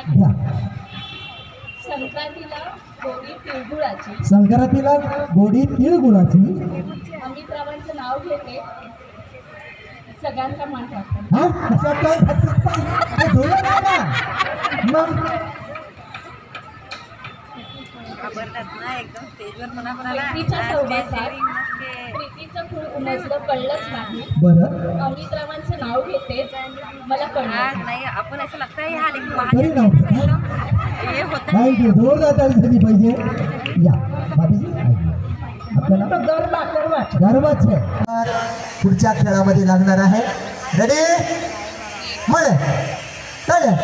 घ्या. संक्रांतीला गोडी तिळगुळाची. संक्रांतीला गोडी तिळगुळाची. अमित्रावांचं नाव घेते, सगळ्यांचा मान राखते. हा कशात काय धुळं नाही ना मग एकदम स्टेजवर म्हणा कोणाला प्रीतीच्या सहवासात प्रीतीचं फूल उमजलं कळलंच नाही. बरं अमित्रावांचं नाव घेते, मला कळलं नाही. आपण असं लगता है हा लेकिन तरी नव्हतं हे होतं थँक्यू. जोरदार ताली झाली पाहिजे. या भाभीजी आपल्याला गर्वच आहे. पुढच्या खेळामध्ये लागणार आहे. रेडी म्हणे काढे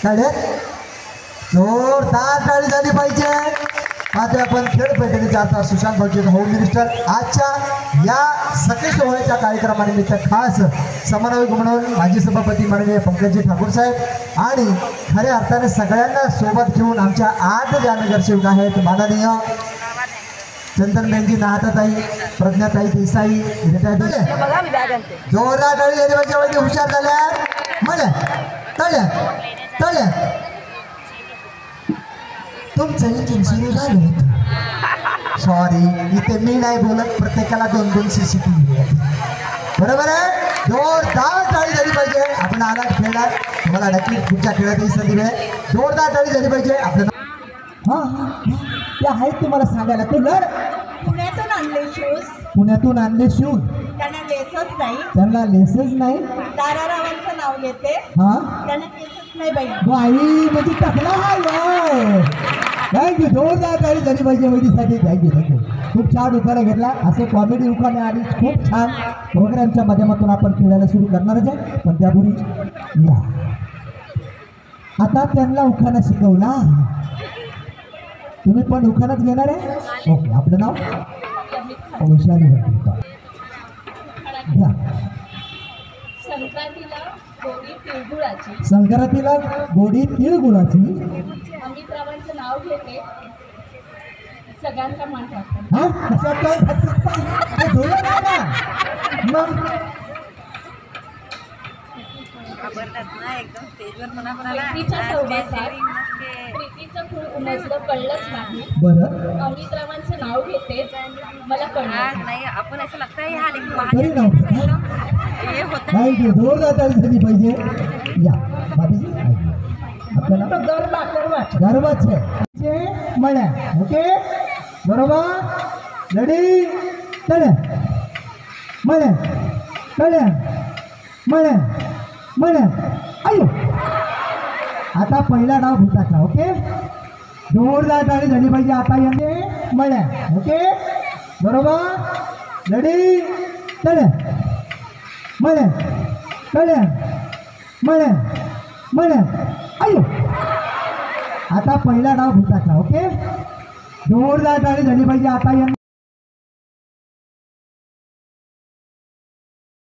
काढे जोरदार टाळी झाली पाहिजे. आता आपण खेळ पैठणीचा आता सुशांत भाऊजी होम मिनिस्टर आजच्या या सखी सोहळ्याच्या कार्यक्रमानिमित्त खास समन्वयक म्हणून माजी सभापती माननीय पंकजी ठाकूर साहेब आणि खऱ्या अर्थाने सगळ्यांना सोबत घेऊन आमच्या आठ ज्या नगरसेवक आहेत माननीय चंदनबेनजी नाहताताई, प्रज्ञाताई देसाई, जोरदार टाळी झाली पाहिजे. वैद्य हुशार झाल्या म्हणे तळ्या तळ्या तुमचं इंजिन सुरू झालं होतं. सॉरी इथे मी नाही बोलत, प्रत्येकाला 2-2 CCTV आहेत. बरोबर आहे. जोरदार टाळी झाली पाहिजे. आपण आलात खेळात, तुम्हाला नक्की पुढच्या खेळातही संधी मिळेल. जोरदार टाळी झाली पाहिजे. आपलं हां हां ते आहेत तुम्हाला सांगायला. ते लढ पुण्यातून आणले शूज. पुण्यातून आणले शूज. त्यांना लेसच नाही. त्यांना लेसेस नाही. तारारावांचं नाव घेते, हा त्यांना केसच नाही बाई. बाई म्हणजे टाकला हा. थँक्यू. जोरदार टाळी झाली पाहिजे वैदीसाठी. Thank you thank you. खूप छान उखाणा घेतला. असे कॉमेडी उखाणे आणि खूप छान प्रोग्रामच्या माध्यमातून आपण खेळायला सुरू करणारच आहे. पण त्यापूर्वी या आता त्यांना उखाणा शिकवला. तुम्ही पण उखाणाच घेणार आहे. ओके. आपलं नाव वैशाली घ्या. संक्रांतीला गोडी तिळगुळाची. संक्रांतीला गोडी तिळगुळाची. अमित्रावांचं नाव घेते, सगळ्यांचा मान राखते. हा कशात काय धुळं नाही ना मग एकदम स्टेजवर म्हणा कोणाला प्रीतीच्या सहवासात प्रीतीचं फूल उमजलं कळलंच नाही. बरं अमित्रावांचं नाव घेते, मला कळलं नाही. आपण असं लगता है हा लेकिन तरी नव्हतं हे होतं थँक्यू. जोरदार टाळी झाली पाहिजे. या भाभीजी आपल्याला गर्वच आहे. म्हणे ओके बरोबर. रेडी चले म्हणे चले म्हणे म्हणे आयु. आता पहिला डाव भूताचा. ओके. जोरदार टाळी झाली पाहिजे. आता येते म्हणे ओके बरोबर. रेडी चले म्हणे चले म्हणे म्हणे आयु. आता पहिला डाव भूताचा. ओके. जोरदार टाळी झाली पाहिजे. आता